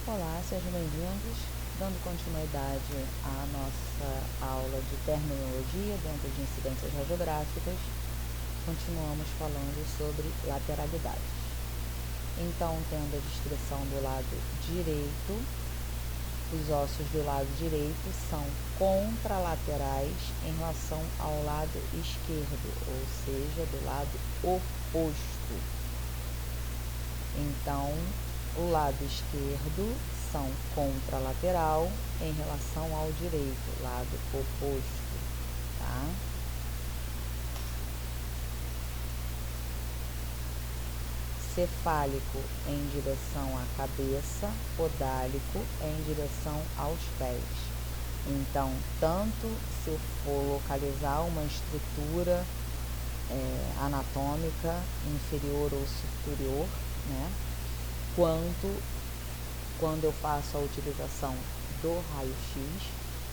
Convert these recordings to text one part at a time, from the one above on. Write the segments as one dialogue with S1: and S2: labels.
S1: Olá, sejam bem-vindos. Dando continuidade à nossa aula de terminologia dentro de incidências radiográficas, continuamos falando sobre lateralidades. Então, tendo a descrição do lado direito, os ossos do lado direito são contralaterais em relação ao lado esquerdo, ou seja, do lado oposto. Então, o lado esquerdo são contralateral em relação ao direito, lado oposto, tá? Cefálico em direção à cabeça, podálico em direção aos pés. Então, tanto se eu for localizar uma estrutura anatômica inferior ou superior, né? Quanto quando eu faço a utilização do raio-x,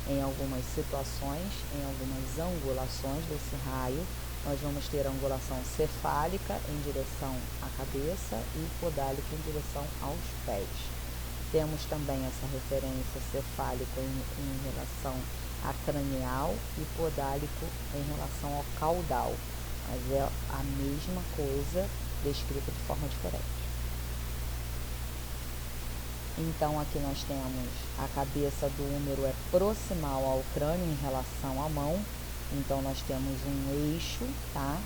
S1: em algumas situações, em algumas angulações desse raio, nós vamos ter a angulação cefálica em direção à cabeça e podálica em direção aos pés. Temos também essa referência cefálico em relação à cranial e podálico em relação ao caudal, mas é a mesma coisa descrita de forma diferente. Então, aqui nós temos a cabeça do húmero é proximal ao crânio em relação à mão. Então, nós temos um eixo, tá?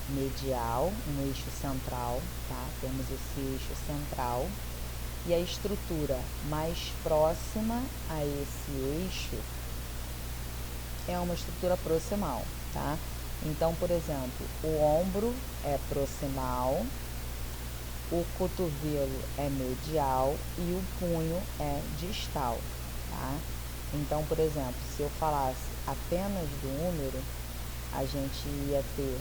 S1: Medial, um eixo central, tá? Temos esse eixo central. E a estrutura mais próxima a esse eixo é uma estrutura proximal, tá? Então, por exemplo, o ombro é proximal, o cotovelo é medial e o punho é distal, tá? Então, por exemplo, se eu falasse apenas do húmero, a gente ia ter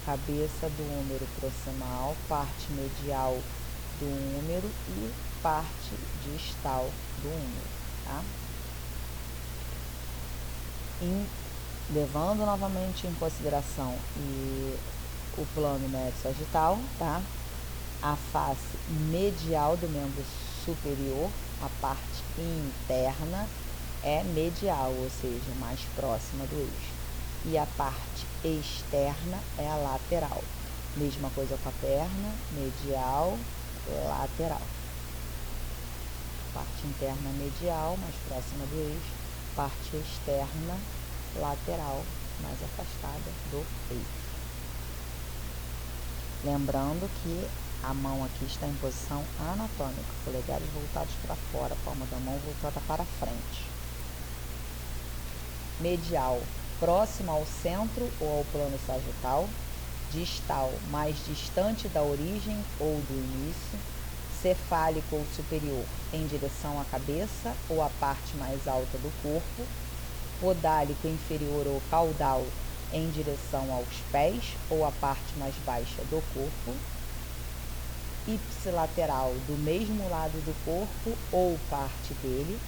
S1: cabeça do húmero proximal, parte medial do húmero e parte distal do húmero, tá? Levando novamente em consideração o plano médio-sagital, tá? A face medial do membro superior, a parte interna, é medial, ou seja, mais próxima do eixo. E a parte externa é a lateral. Mesma coisa com a perna, medial, lateral. Parte interna medial, mais próxima do eixo. Parte externa, lateral, mais afastada do eixo. Lembrando que a mão aqui está em posição anatômica, polegares voltados para fora, a palma da mão voltada para frente. Medial, próximo ao centro ou ao plano sagital. Distal, mais distante da origem ou do início. Cefálico ou superior, em direção à cabeça ou à parte mais alta do corpo. Podálico inferior ou caudal, em direção aos pés ou à parte mais baixa do corpo. Ipsilateral, do mesmo lado do corpo ou parte dele.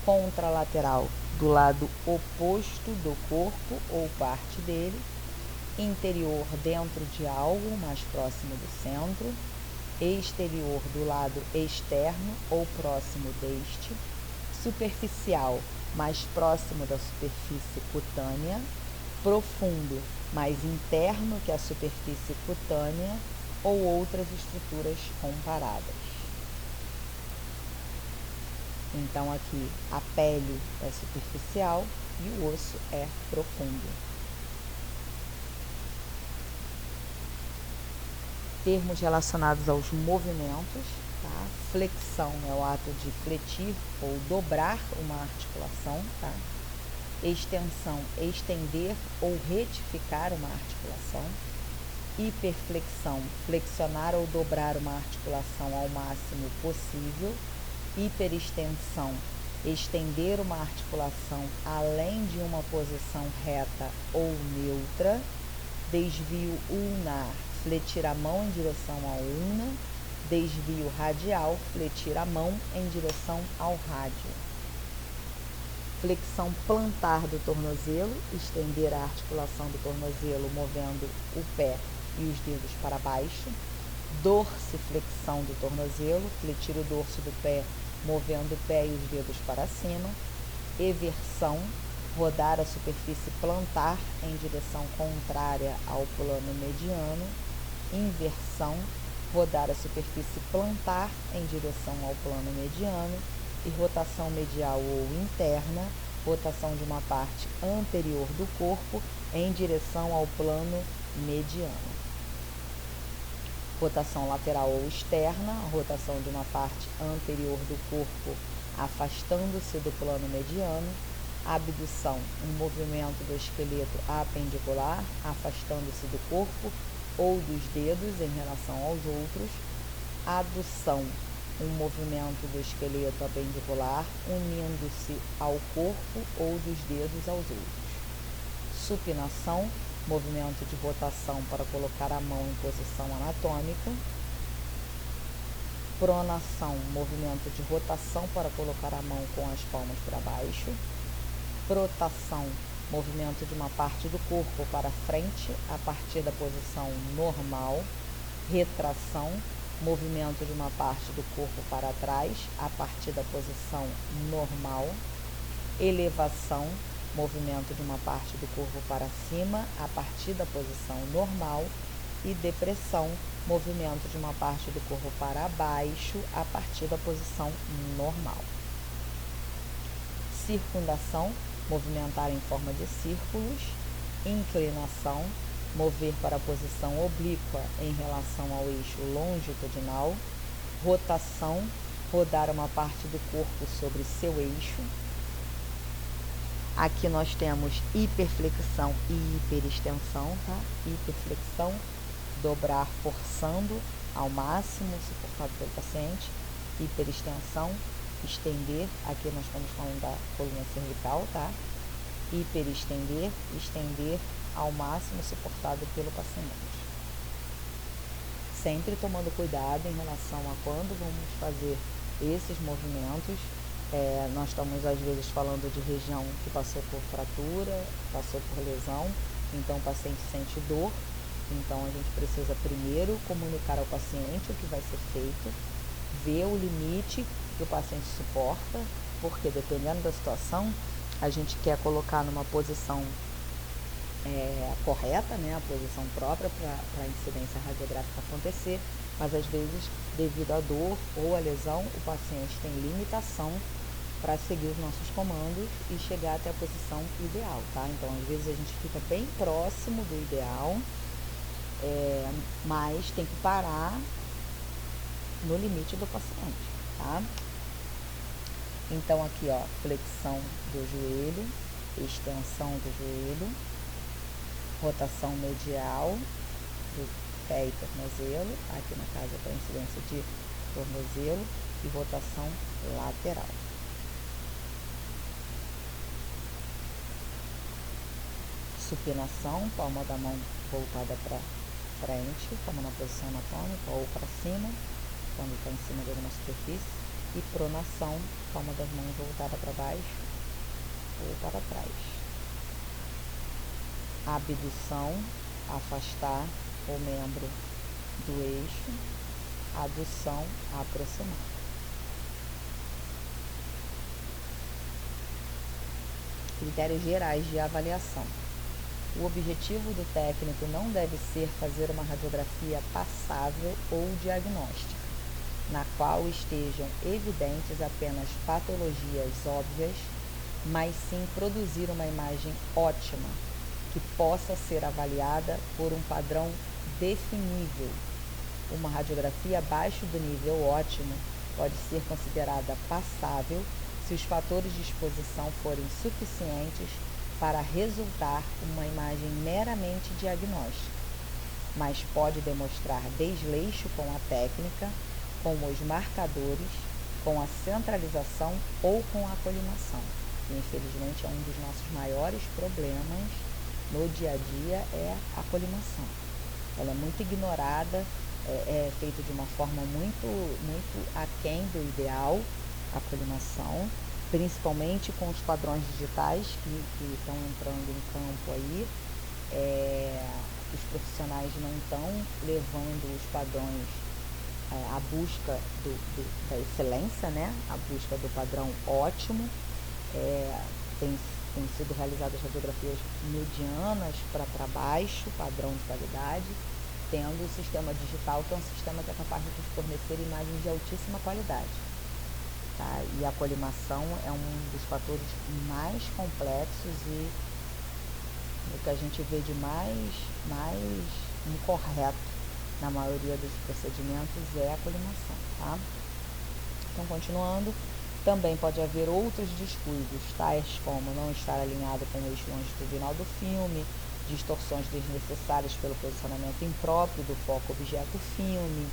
S1: Contralateral, do lado oposto do corpo ou parte dele. Interior, dentro de algo, mais próximo do centro. Exterior, do lado externo ou próximo deste. Superficial, mais próximo da superfície cutânea. Profundo, mais interno que a superfície cutânea, ou outras estruturas comparadas. Então, aqui a pele é superficial e o osso é profundo. Termos relacionados aos movimentos, tá? Flexão é o ato de fletir ou dobrar uma articulação, tá? Extensão, estender ou retificar uma articulação. Hiperflexão, flexionar ou dobrar uma articulação ao máximo possível. Hiperextensão, estender uma articulação além de uma posição reta ou neutra. Desvio ulnar, fletir a mão em direção à ulna. Desvio radial, fletir a mão em direção ao rádio. Flexão plantar do tornozelo, estender a articulação do tornozelo movendo o pé e os dedos para baixo. Dorsiflexão do tornozelo, fletir o dorso do pé movendo o pé e os dedos para cima. Eversão, rodar a superfície plantar em direção contrária ao plano mediano. Inversão, rodar a superfície plantar em direção ao plano mediano. E rotação medial ou interna, rotação de uma parte anterior do corpo em direção ao plano mediano. Rotação lateral ou externa, rotação de uma parte anterior do corpo afastando-se do plano mediano. Abdução, um movimento do esqueleto apendicular, afastando-se do corpo ou dos dedos em relação aos outros. Adução, um movimento do esqueleto apendicular, unindo-se ao corpo ou dos dedos aos outros. Supinação, movimento de rotação para colocar a mão em posição anatômica. Pronação, movimento de rotação para colocar a mão com as palmas para baixo. Protação, movimento de uma parte do corpo para frente a partir da posição normal. Retração, movimento de uma parte do corpo para trás a partir da posição normal. Elevação, movimento de uma parte do corpo para cima a partir da posição normal. E depressão, movimento de uma parte do corpo para baixo a partir da posição normal. Circundação, movimentar em forma de círculos. Inclinação, mover para a posição oblíqua em relação ao eixo longitudinal. Rotação, rodar uma parte do corpo sobre seu eixo. Aqui nós temos hiperflexão e hiperextensão, tá? Hiperflexão, dobrar forçando ao máximo, suportado pelo paciente. Hiperextensão, estender, aqui nós estamos falando da coluna cervical, tá? Hiperestender, estender ao máximo, suportado pelo paciente. Sempre tomando cuidado em relação a quando vamos fazer esses movimentos. Nós estamos às vezes falando de região que passou por fratura, passou por lesão, então o paciente sente dor. Então a gente precisa primeiro comunicar ao paciente o que vai ser feito, ver o limite que o paciente suporta, porque dependendo da situação, a gente quer colocar numa posição correta, né, a posição própria para a incidência radiográfica acontecer, mas às vezes, devido à dor ou à lesão, o paciente tem limitação para seguir os nossos comandos e chegar até a posição ideal, tá? Então, às vezes a gente fica bem próximo do ideal, mas tem que parar no limite do paciente, tá? Então, aqui, ó, flexão do joelho, extensão do joelho, rotação medial do pé e tornozelo, aqui no caso é para incidência de tornozelo, e rotação lateral. Supinação, palma da mão voltada para frente, como na posição anatômica, ou para cima, quando está em cima de alguma superfície. E pronação, palma das mãos voltada para baixo ou para trás. Abdução, afastar o membro do eixo. Adução, aproximar. Critérios gerais de avaliação. O objetivo do técnico não deve ser fazer uma radiografia passável ou diagnóstica, na qual estejam evidentes apenas patologias óbvias, mas sim produzir uma imagem ótima, que possa ser avaliada por um padrão definível. Uma radiografia abaixo do nível ótimo pode ser considerada passável se os fatores de exposição forem suficientes para resultar uma imagem meramente diagnóstica, mas pode demonstrar desleixo com a técnica, com os marcadores, com a centralização ou com a colimação. E, infelizmente, é um dos nossos maiores problemas no dia a dia, é a colimação. Ela é muito ignorada, é feita de uma forma muito aquém do ideal, a colimação, principalmente com os padrões digitais que estão entrando em campo aí. Os profissionais não estão levando os padrões a busca da excelência, né? A busca do padrão ótimo. Tem sido realizadas radiografias medianas para baixo, padrão de qualidade, tendo o sistema digital, que é um sistema que é capaz de fornecer imagens de altíssima qualidade. Tá? E a colimação é um dos fatores mais complexos e o que a gente vê de mais incorreto na maioria dos procedimentos é a colimação. Tá? Então, continuando, também pode haver outros descuidos, tais como não estar alinhado com o eixo longitudinal do filme, distorções desnecessárias pelo posicionamento impróprio do foco objeto-filme,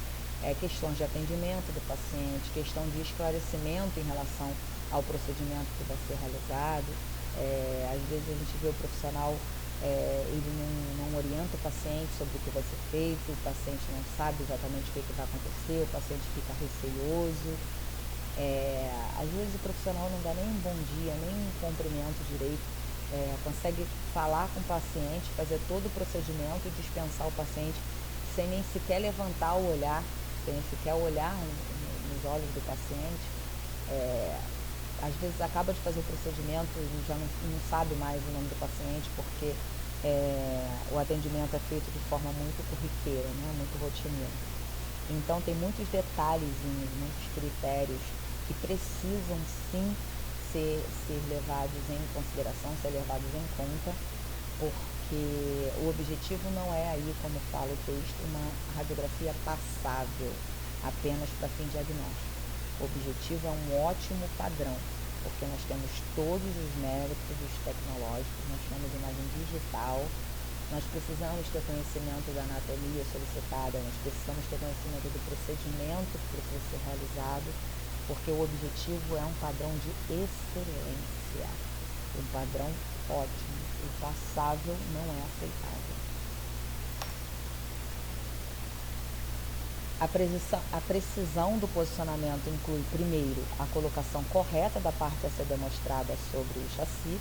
S1: questões de atendimento do paciente, questão de esclarecimento em relação ao procedimento que vai ser realizado. Às vezes a gente vê o profissional, ele não orienta o paciente sobre o que vai ser feito, o paciente não sabe exatamente o que vai acontecer, o paciente fica receioso. Às vezes o profissional não dá nem um bom dia, nem um cumprimento direito, consegue falar com o paciente, fazer todo o procedimento e dispensar o paciente sem nem sequer levantar o olhar, sem sequer olhar nos olhos do paciente. Às vezes acaba de fazer o procedimento e já não sabe mais o nome do paciente, porque o atendimento é feito de forma muito corriqueira, né? Muito rotineira. Então tem muitos detalhezinhos, muitos critérios que precisam sim ser levados em consideração, ser levados em conta, porque o objetivo não é aí, como fala o texto, uma radiografia passável, apenas para fim diagnóstico. O objetivo é um ótimo padrão, porque nós temos todos os méritos tecnológicos, nós temos imagem digital, nós precisamos ter conhecimento da anatomia solicitada, nós precisamos ter conhecimento do procedimento que precisa ser realizado, porque o objetivo é um padrão de excelência, um padrão ótimo. O passável não é aceitável. A precisão do posicionamento inclui, primeiro, a colocação correta da parte a ser demonstrada sobre o chassi,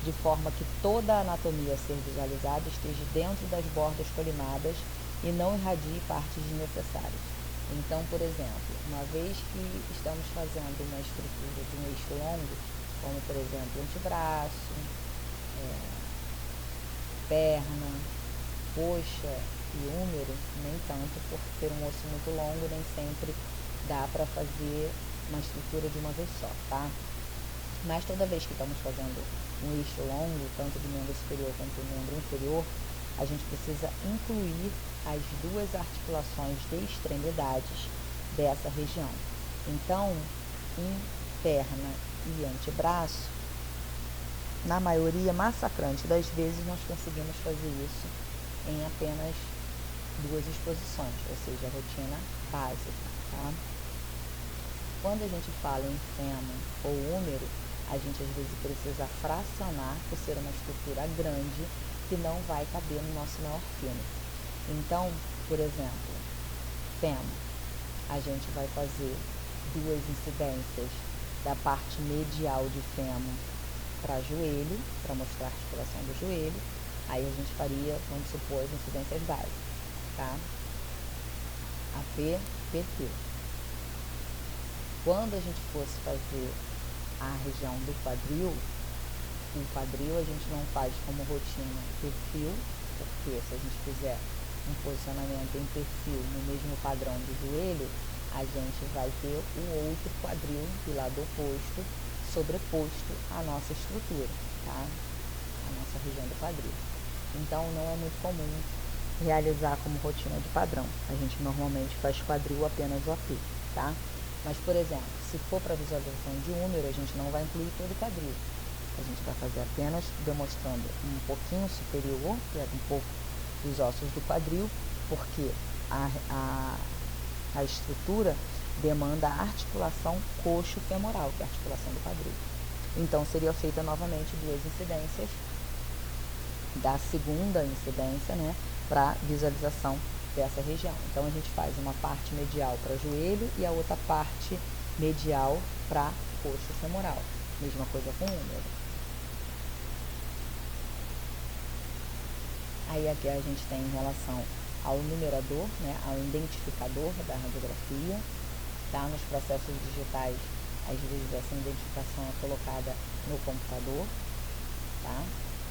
S1: de forma que toda a anatomia a ser visualizada esteja dentro das bordas colimadas e não irradie partes desnecessárias. Então, por exemplo, uma vez que estamos fazendo uma estrutura de um eixo longo, como por exemplo antebraço, perna, coxa e úmero, nem tanto, por ter um osso muito longo, nem sempre dá para fazer uma estrutura de uma vez só, tá? Mas toda vez que estamos fazendo um eixo longo, tanto do membro superior quanto do membro inferior, a gente precisa incluir as duas articulações de extremidades dessa região. Então, em perna e antebraço, na maioria massacrante das vezes, nós conseguimos fazer isso em apenas 2 exposições, ou seja, a rotina básica. Tá? Quando a gente fala em fêmur ou úmero, a gente às vezes precisa fracionar por ser uma estrutura grande que não vai caber no nosso maior filme. Então, por exemplo, fêmur, a gente vai fazer 2 incidências da parte medial de fêmur para joelho, para mostrar a articulação do joelho. Aí a gente faria, vamos supor, as incidências básicas, tá? AP, PT. Quando a gente fosse fazer a região do quadril, o quadril a gente não faz como rotina perfil, porque se a gente fizer um posicionamento em perfil no mesmo padrão do joelho, a gente vai ter o outro quadril do lado oposto, sobreposto à nossa estrutura, tá? A nossa região do quadril. Então não é muito comum realizar como rotina de padrão. A gente normalmente faz quadril apenas o AP, tá? Mas, por exemplo, se for para visualização de úmero, a gente não vai incluir todo o quadril. A gente vai fazer apenas demonstrando um pouquinho superior, que é um pouco dos ossos do quadril, porque a estrutura demanda a articulação coxo-femoral, que é a articulação do quadril. Então, seria feita novamente 2 incidências, da segunda incidência, né, para visualização dessa região. Então, a gente faz uma parte medial para joelho e a outra parte medial para coxo femoral. Mesma coisa com o úmero. Aí aqui a gente tem em relação ao numerador, né, ao identificador da radiografia, tá? Nos processos digitais, às vezes essa identificação é colocada no computador, tá?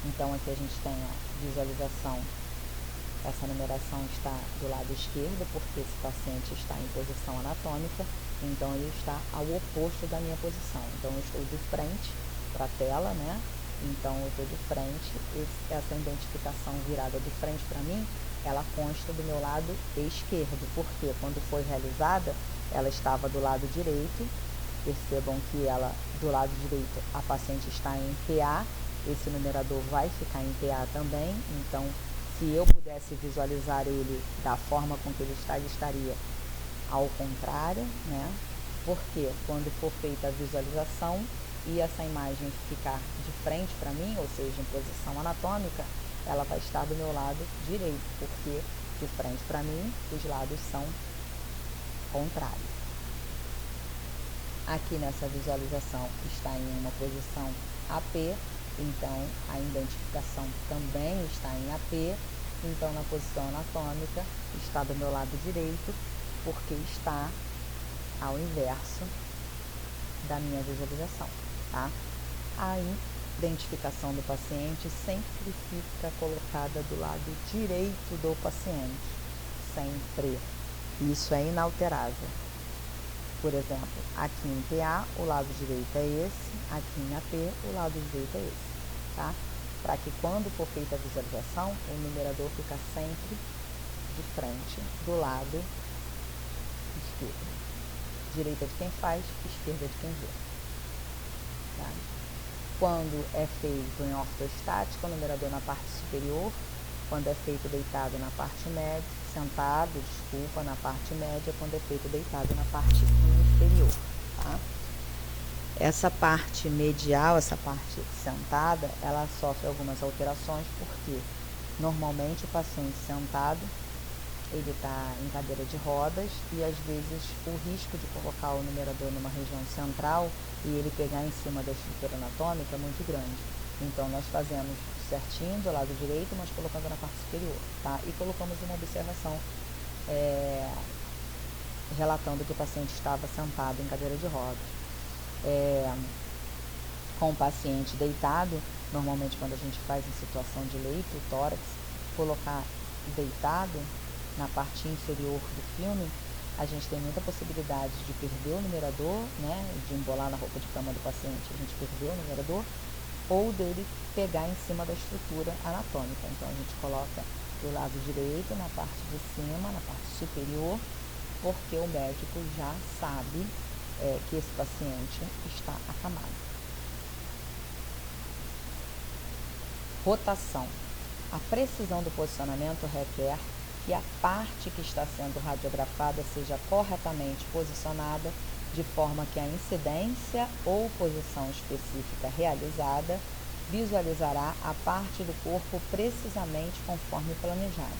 S1: Então aqui a gente tem a visualização, essa numeração está do lado esquerdo, porque esse paciente está em posição anatômica, então ele está ao oposto da minha posição. Então eu estou de frente para a tela, né? Então eu estou de frente, essa identificação virada de frente para mim, ela consta do meu lado esquerdo, porque quando foi realizada, ela estava do lado direito. Percebam que ela, do lado direito, a paciente está em PA, esse numerador vai ficar em PA também, então se eu pudesse visualizar ele da forma com que ele está, ele estaria ao contrário, né? Porque quando for feita a visualização e essa imagem ficar de frente para mim, ou seja, em posição anatômica, ela vai estar do meu lado direito, porque de frente para mim, os lados são contrários. Aqui nessa visualização está em uma posição AP, então a identificação também está em AP, então na posição anatômica está do meu lado direito, porque está ao inverso da minha visualização, tá? A identificação do paciente sempre fica colocada do lado direito do paciente, sempre. Isso é inalterável. Por exemplo, aqui em PA, o lado direito é esse, aqui em AP, o lado direito é esse, tá? Para que quando for feita a visualização, o numerador fica sempre de frente, do lado esquerdo. Direita de quem faz, esquerda de quem vê, tá? Quando é feito em ortostática, o numerador na parte superior. Quando é feito deitado na parte média, sentado, desculpa, na parte média, quando é feito deitado na parte inferior, tá? Essa parte medial, essa parte sentada, ela sofre algumas alterações, porque normalmente o paciente sentado, ele está em cadeira de rodas e às vezes o risco de colocar o numerador numa região central e ele pegar em cima da estrutura anatômica é muito grande. Então nós fazemos certinho do lado direito, mas colocando na parte superior, tá? E colocamos uma observação relatando que o paciente estava sentado em cadeira de rodas. Com o paciente deitado, normalmente quando a gente faz em situação de leito, o tórax, colocar deitado na parte inferior do filme, a gente tem muita possibilidade de perder o numerador, né, de embolar na roupa de cama do paciente, a gente perdeu o numerador, ou dele pegar em cima da estrutura anatômica. Então a gente coloca do lado direito, na parte de cima, na parte superior, porque o médico já sabe que esse paciente está acamado. Rotação. A precisão do posicionamento requer que a parte que está sendo radiografada seja corretamente posicionada, de forma que a incidência ou posição específica realizada visualizará a parte do corpo precisamente conforme planejado.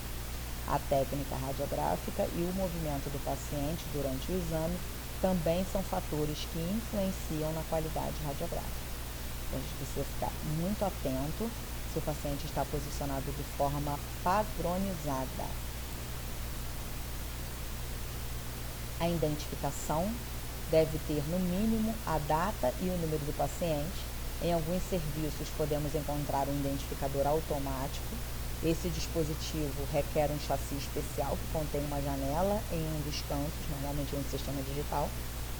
S1: A técnica radiográfica e o movimento do paciente durante o exame também são fatores que influenciam na qualidade radiográfica. Então, a gente precisa ficar muito atento se o paciente está posicionado de forma padronizada. A identificação deve ter, no mínimo, a data e o número do paciente. Em alguns serviços, podemos encontrar um identificador automático. Esse dispositivo requer um chassi especial que contém uma janela em um dos cantos, normalmente em um sistema digital,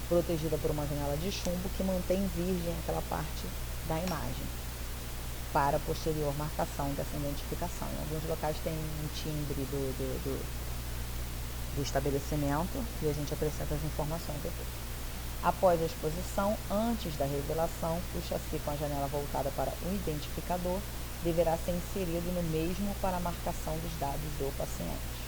S1: protegida por uma janela de chumbo que mantém virgem aquela parte da imagem, para a posterior marcação dessa identificação. Em alguns locais tem um timbre do estabelecimento e a gente acrescenta as informações depois. Após a exposição, antes da revelação, o chassi com a janela voltada para o identificador deverá ser inserido no mesmo para a marcação dos dados do paciente.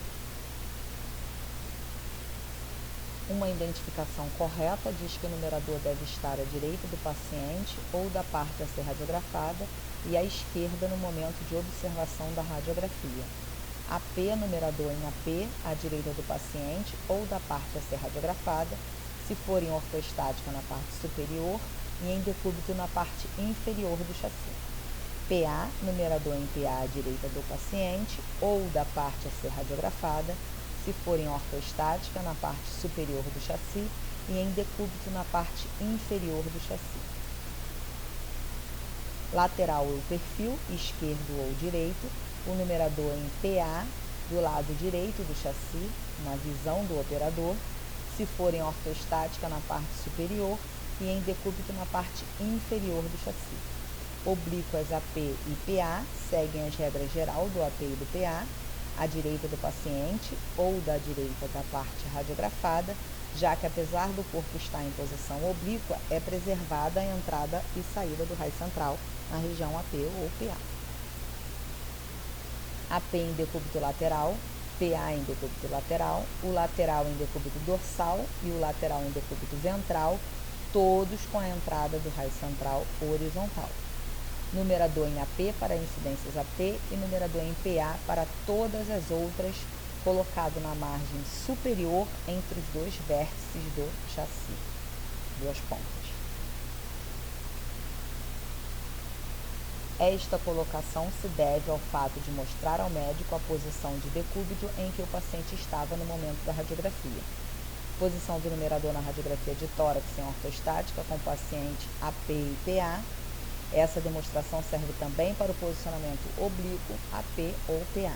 S1: Uma identificação correta diz que o numerador deve estar à direita do paciente ou da parte a ser radiografada e à esquerda no momento de observação da radiografia. AP, numerador em AP, à direita do paciente ou da parte a ser radiografada, se for em ortostática na parte superior e em decúbito na parte inferior do chassi. PA, numerador em PA à direita do paciente ou da parte a ser radiografada, se for em ortostática, na parte superior do chassi e em decúbito na parte inferior do chassi. Lateral ou perfil, esquerdo ou direito, o numerador em PA do lado direito do chassi, na visão do operador, se for em ortostática na parte superior e em decúbito na parte inferior do chassi. Oblíquas AP e PA seguem as regras geral do AP e do PA, à direita do paciente ou da direita da parte radiografada, já que apesar do corpo estar em posição oblíqua, é preservada a entrada e saída do raio central na região AP ou PA. AP em decúbito lateral, PA em decúbito lateral, o lateral em decúbito dorsal e o lateral em decúbito ventral, todos com a entrada do raio central horizontal. Numerador em AP para incidências AP e numerador em PA para todas as outras, colocado na margem superior entre os dois vértices do chassi, duas pontas. Esta colocação se deve ao fato de mostrar ao médico a posição de decúbito em que o paciente estava no momento da radiografia. Posição do numerador na radiografia de tórax em ortostática com paciente AP e PA. Essa demonstração serve também para o posicionamento oblíquo, AP ou PA.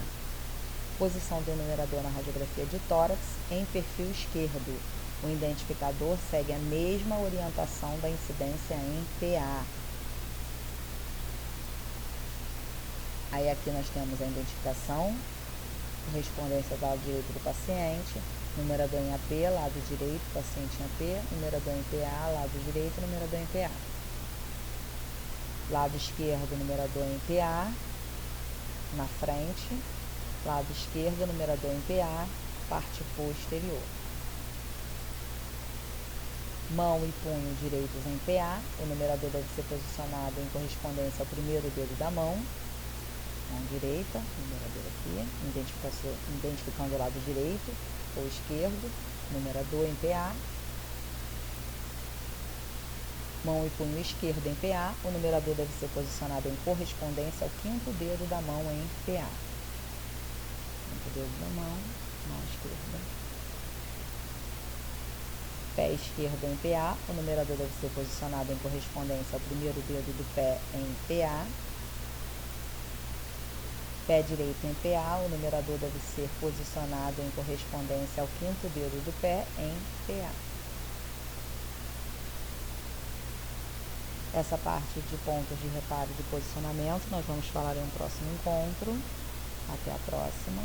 S1: Posição do numerador na radiografia de tórax em perfil esquerdo. O identificador segue a mesma orientação da incidência em PA. Aí aqui nós temos a identificação, correspondência do lado direito do paciente, numerador em AP, lado direito, paciente em AP, numerador em PA, lado direito, numerador em PA. Lado esquerdo, numerador em PA, na frente, lado esquerdo, numerador em PA, parte posterior. Mão e punho direitos em PA, o numerador deve ser posicionado em correspondência ao primeiro dedo da mão direita, numerador aqui, identificando o lado direito ou esquerdo, numerador em PA. Mão e punho esquerdo em PA, o numerador deve ser posicionado em correspondência ao quinto dedo da mão em PA. Quinto dedo da mão esquerda. Pé esquerdo em PA, o numerador deve ser posicionado em correspondência ao primeiro dedo do pé em PA. Pé direito em PA, o numerador deve ser posicionado em correspondência ao quinto dedo do pé em PA. Essa parte de pontos de reparo de posicionamento nós vamos falar em um próximo encontro. Até a próxima.